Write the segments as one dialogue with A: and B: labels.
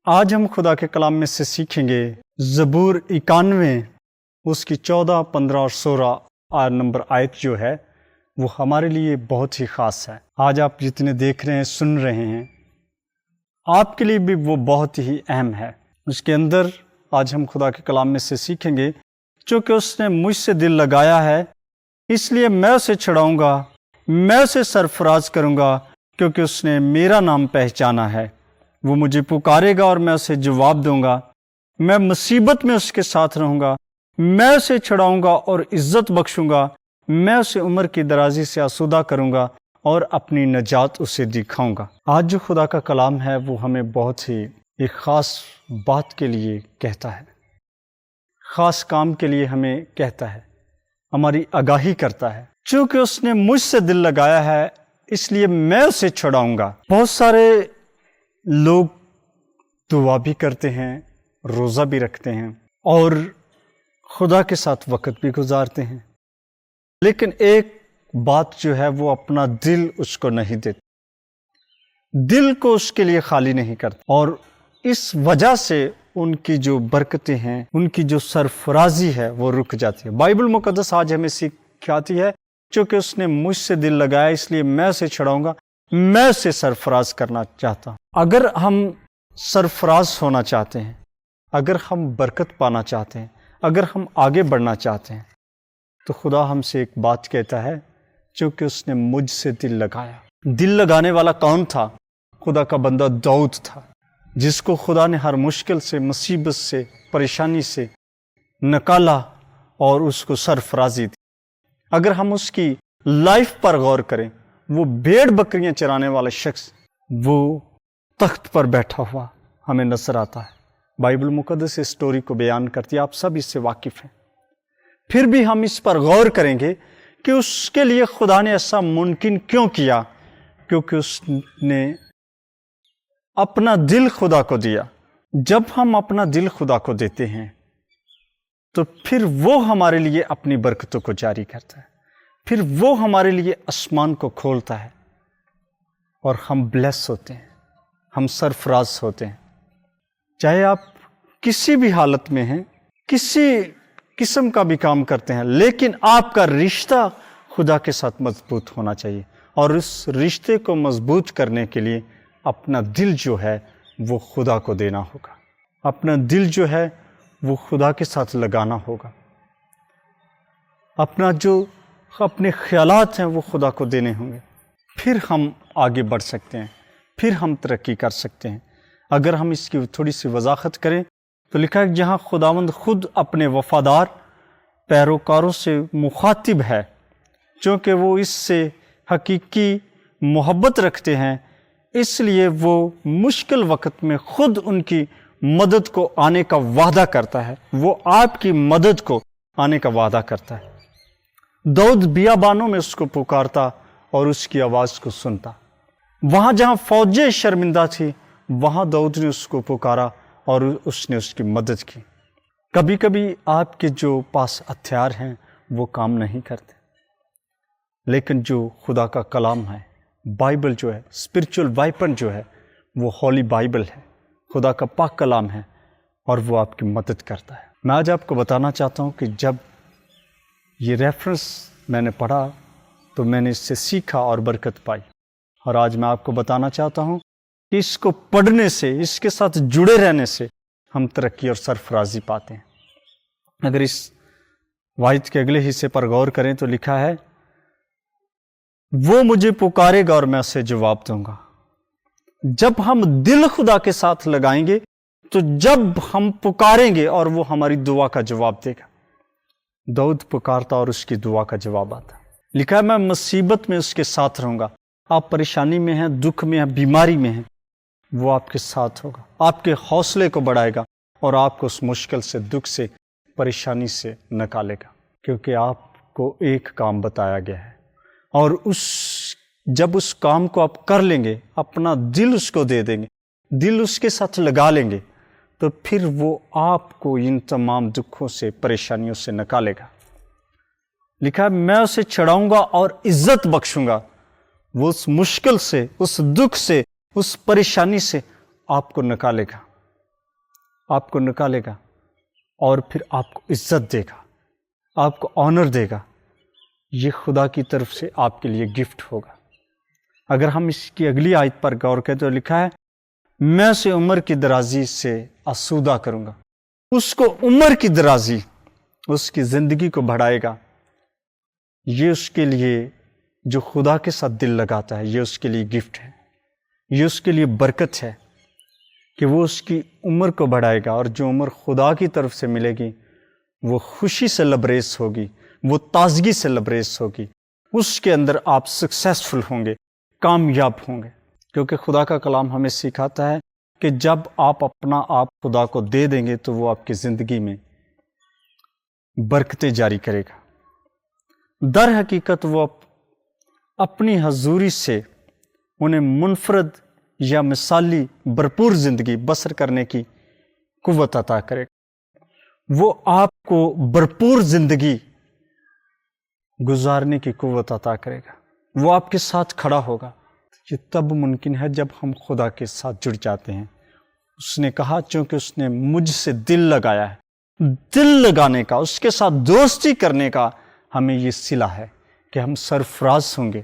A: آج ہم خدا کے کلام میں سے سیکھیں گے زبور 91 اس کی 14, 15 اور 16 نمبر آیت جو ہے وہ ہمارے لیے بہت ہی خاص ہے۔ آج آپ جتنے دیکھ رہے ہیں سن رہے ہیں آپ کے لیے بھی وہ بہت ہی اہم ہے۔ اس کے اندر آج ہم خدا کے کلام میں سے سیکھیں گے چونکہ اس نے مجھ سے دل لگایا ہے اس لیے میں اسے چھڑاؤں گا، میں اسے سرفراز کروں گا کیونکہ اس نے میرا نام پہچانا ہے۔ وہ مجھے پکارے گا اور میں اسے جواب دوں گا، میں مصیبت میں اس کے ساتھ رہوں گا، میں اسے چھڑاؤں گا اور عزت بخشوں گا، میں اسے عمر کی درازی سے آسودہ کروں گا اور اپنی نجات اسے دکھاؤں گا۔ آج جو خدا کا کلام ہے وہ ہمیں بہت ہی ایک خاص بات کے لیے کہتا ہے، خاص کام کے لیے ہمیں کہتا ہے، ہماری آگاہی کرتا ہے۔ چونکہ اس نے مجھ سے دل لگایا ہے اس لیے میں اسے چھڑاؤں گا۔ بہت سارے لوگ دعا بھی کرتے ہیں، روزہ بھی رکھتے ہیں اور خدا کے ساتھ وقت بھی گزارتے ہیں، لیکن ایک بات جو ہے وہ اپنا دل اس کو نہیں دیتے، دل کو اس کے لیے خالی نہیں کرتے، اور اس وجہ سے ان کی جو برکتیں ہیں، ان کی جو سرفرازی ہے وہ رک جاتی ہے۔ بائبل مقدس آج ہمیں سکھاتی ہے چونکہ اس نے مجھ سے دل لگایا اس لیے میں اسے چھڑاؤں گا، میں اسے سرفراز کرنا چاہتا ہوں۔ اگر ہم سرفراز ہونا چاہتے ہیں، اگر ہم برکت پانا چاہتے ہیں، اگر ہم آگے بڑھنا چاہتے ہیں تو خدا ہم سے ایک بات کہتا ہے چونکہ اس نے مجھ سے دل لگایا۔ دل لگانے والا کون تھا؟ خدا کا بندہ داؤد تھا، جس کو خدا نے ہر مشکل سے، مصیبت سے، پریشانی سے نکالا اور اس کو سرفرازی دی۔ اگر ہم اس کی لائف پر غور کریں، وہ بھیڑ بکریاں چرانے والا شخص وہ تخت پر بیٹھا ہوا ہمیں نظر آتا ہے۔ بائبل مقدس اس سٹوری کو بیان کرتی ہے، آپ سب اس سے واقف ہیں۔ پھر بھی ہم اس پر غور کریں گے کہ اس کے لیے خدا نے ایسا ممکن کیوں کیا، کیونکہ اس نے اپنا دل خدا کو دیا۔ جب ہم اپنا دل خدا کو دیتے ہیں تو پھر وہ ہمارے لیے اپنی برکتوں کو جاری کرتا ہے، پھر وہ ہمارے لیے آسمان کو کھولتا ہے اور ہم بلیس ہوتے ہیں، ہم سرفراز ہوتے ہیں۔ چاہے آپ کسی بھی حالت میں ہیں، کسی قسم کا بھی کام کرتے ہیں، لیکن آپ کا رشتہ خدا کے ساتھ مضبوط ہونا چاہیے، اور اس رشتے کو مضبوط کرنے کے لیے اپنا دل جو ہے وہ خدا کو دینا ہوگا، اپنا دل جو ہے وہ خدا کے ساتھ لگانا ہوگا، اپنے خیالات ہیں وہ خدا کو دینے ہوں گے، پھر ہم آگے بڑھ سکتے ہیں، پھر ہم ترقی کر سکتے ہیں۔ اگر ہم اس کی تھوڑی سی وضاحت کریں تو لکھا ہے جہاں خداوند خود اپنے وفادار پیروکاروں سے مخاطب ہے، چونکہ وہ اس سے حقیقی محبت رکھتے ہیں، اس لیے وہ مشکل وقت میں خود ان کی مدد کو آنے کا وعدہ کرتا ہے، وہ آپ کی مدد کو آنے کا وعدہ کرتا ہے۔ داؤد بیابانوں میں اس کو پکارتا اور اس کی آواز کو سنتا۔ وہاں جہاں فوجیں شرمندہ تھی وہاں داؤد نے اس کو پکارا اور اس نے اس کی مدد کی۔ کبھی کبھی آپ کے جو پاس ہتھیار ہیں وہ کام نہیں کرتے، لیکن جو خدا کا کلام ہے، بائبل جو ہے، اسپرچول وائپن جو ہے وہ ہولی بائبل ہے، خدا کا پاک کلام ہے، اور وہ آپ کی مدد کرتا ہے۔ میں آج آپ کو بتانا چاہتا ہوں کہ جب یہ ریفرنس میں نے پڑھا تو میں نے اس سے سیکھا اور برکت پائی، اور آج میں آپ کو بتانا چاہتا ہوں کہ اس کو پڑھنے سے، اس کے ساتھ جڑے رہنے سے ہم ترقی اور سرفرازی پاتے ہیں۔ اگر اس واحد کے اگلے حصے پر غور کریں تو لکھا ہے وہ مجھے پکارے گا اور میں اسے جواب دوں گا۔ جب ہم دل خدا کے ساتھ لگائیں گے تو جب ہم پکاریں گے اور وہ ہماری دعا کا جواب دے گا۔ داؤد پکارتا اور اس کی دعا کا جواب آتا۔ لکھا ہے میں مصیبت میں اس کے ساتھ رہوں گا۔ آپ پریشانی میں ہیں، دکھ میں ہیں، بیماری میں ہیں، وہ آپ کے ساتھ ہوگا، آپ کے حوصلے کو بڑھائے گا اور آپ کو اس مشکل سے، دکھ سے، پریشانی سے نکالے گا، کیونکہ آپ کو ایک کام بتایا گیا ہے، اور جب اس کام کو آپ کر لیں گے، اپنا دل اس کو دے دیں گے، دل اس کے ساتھ لگا لیں گے، تو پھر وہ آپ کو ان تمام دکھوں سے، پریشانیوں سے نکالے گا۔ لکھا ہے میں اسے چھڑاؤں گا اور عزت بخشوں گا۔ وہ اس مشکل سے، اس دکھ سے، اس پریشانی سے آپ کو نکالے گا۔ آپ کو نکالے گا اور پھر آپ کو عزت دے گا، آپ کو آنر دے گا، یہ خدا کی طرف سے آپ کے لیے گفٹ ہوگا۔ اگر ہم اس کی اگلی آیت پر غور کریں تو لکھا ہے میں اسے عمر کی درازی سے آسودہ کروں گا۔ اس کو عمر کی درازی اس کی زندگی کو بڑھائے گا۔ یہ اس کے لیے جو خدا کے ساتھ دل لگاتا ہے، یہ اس کے لیے گفٹ ہے، یہ اس کے لیے برکت ہے کہ وہ اس کی عمر کو بڑھائے گا، اور جو عمر خدا کی طرف سے ملے گی وہ خوشی سے لبریز ہوگی، وہ تازگی سے لبریز ہوگی، اس کے اندر آپ سکسیسفل ہوں گے، کامیاب ہوں گے۔ کیونکہ خدا کا کلام ہمیں سکھاتا ہے کہ جب آپ اپنا آپ خدا کو دے دیں گے تو وہ آپ کی زندگی میں برکتیں جاری کرے گا۔ در حقیقت وہ اپنی حضوری سے انہیں منفرد یا مثالی بھرپور زندگی بسر کرنے کی قوت عطا کرے گا۔ وہ آپ کو بھرپور زندگی گزارنے کی قوت عطا کرے گا، وہ آپ کے ساتھ کھڑا ہوگا۔ یہ تب ممکن ہے جب ہم خدا کے ساتھ جڑ جاتے ہیں۔ اس نے کہا چونکہ اس نے مجھ سے دل لگایا ہے، دل لگانے کا، اس کے ساتھ دوستی کرنے کا ہمیں یہ صلہ ہے کہ ہم سرفراز ہوں گے،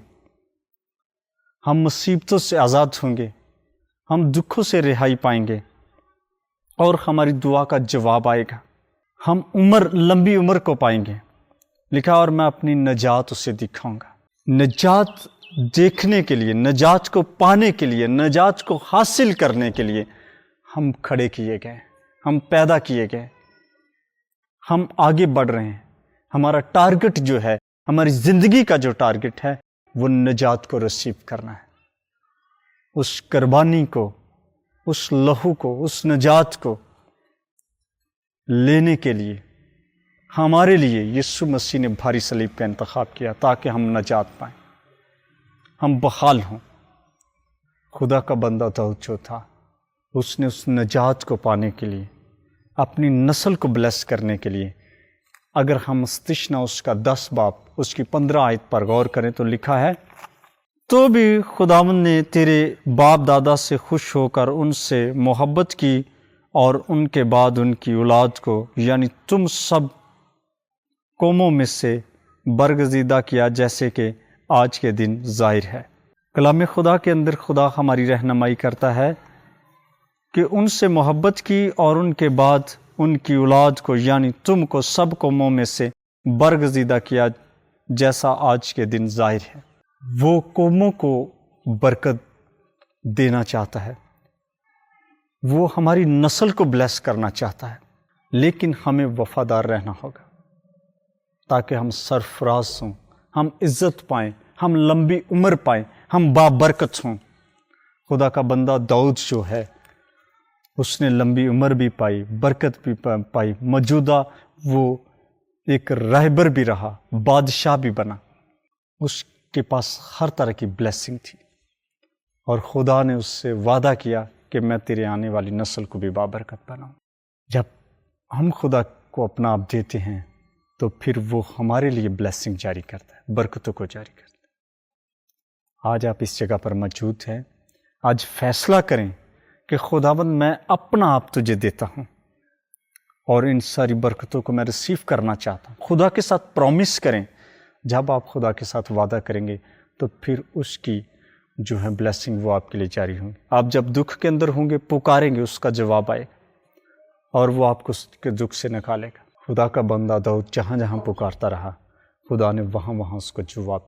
A: ہم مصیبتوں سے آزاد ہوں گے، ہم دکھوں سے رہائی پائیں گے، اور ہماری دعا کا جواب آئے گا۔ ہم لمبی عمر کو پائیں گے۔ لکھا اور میں اپنی نجات اسے دکھاؤں گا۔ نجات دیکھنے کے لیے، نجات کو پانے کے لیے، نجات کو حاصل کرنے کے لیے ہم کھڑے کیے گئے، ہم پیدا کیے گئے، ہم آگے بڑھ رہے ہیں۔ ہمارا ٹارگٹ جو ہے، ہماری زندگی کا جو ٹارگٹ ہے وہ نجات کو ریسیو کرنا ہے۔ اس قربانی کو، اس لہو کو، اس نجات کو لینے کے لیے ہمارے لیے یسوع مسیح نے بھاری صلیب کا انتخاب کیا تاکہ ہم نجات پائیں، ہم بحال ہوں۔ خدا کا بندہ داؤد جو تھا، اس نے اس نجات کو پانے کے لیے، اپنی نسل کو بلیس کرنے کے لیے، اگر ہم استثنا اس کا 10 باب اس کی 15 آیت پر غور کریں تو لکھا ہے تو بھی خداوند نے تیرے باپ دادا سے خوش ہو کر ان سے محبت کی، اور ان کے بعد ان کی اولاد کو یعنی تم سب قوموں میں سے برگزیدہ کیا، جیسے کہ آج کے دن ظاہر ہے۔ کلام خدا کے اندر خدا ہماری رہنمائی کرتا ہے کہ ان سے محبت کی اور ان کے بعد ان کی اولاد کو یعنی تم کو سب قوموں میں سے برگزیدہ کیا، جیسا آج کے دن ظاہر ہے۔ وہ قوموں کو برکت دینا چاہتا ہے، وہ ہماری نسل کو بلیس کرنا چاہتا ہے، لیکن ہمیں وفادار رہنا ہوگا تاکہ ہم سرفراز ہوں، ہم عزت پائیں، ہم لمبی عمر پائیں، ہم بابرکت ہوں۔ خدا کا بندہ داؤد جو ہے، اس نے لمبی عمر بھی پائی، برکت بھی پائی، موجودہ وہ ایک رہبر بھی رہا، بادشاہ بھی بنا۔ اس کے پاس ہر طرح کی بلیسنگ تھی، اور خدا نے اس سے وعدہ کیا کہ میں تیرے آنے والی نسل کو بھی بابرکت بناؤں۔ جب ہم خدا کو اپنا آپ دیتے ہیں تو پھر وہ ہمارے لیے بلیسنگ جاری کرتا ہے، برکتوں کو جاری کرتا ہے۔ آج آپ اس جگہ پر موجود ہیں، آج فیصلہ کریں کہ خداوند میں اپنا آپ تجھے دیتا ہوں، اور ان ساری برکتوں کو میں ریسیو کرنا چاہتا ہوں۔ خدا کے ساتھ پرومس کریں۔ جب آپ خدا کے ساتھ وعدہ کریں گے تو پھر اس کی جو ہے بلیسنگ وہ آپ کے لیے جاری ہوں گی۔ آپ جب دکھ کے اندر ہوں گے، پکاریں گے، اس کا جواب آئے گا اور وہ آپ کو اس کے دکھ سے نکالے گا۔ خدا کا بندہ داؤد جہاں جہاں پکارتا رہا، خدا نے وہاں وہاں اس کو جواب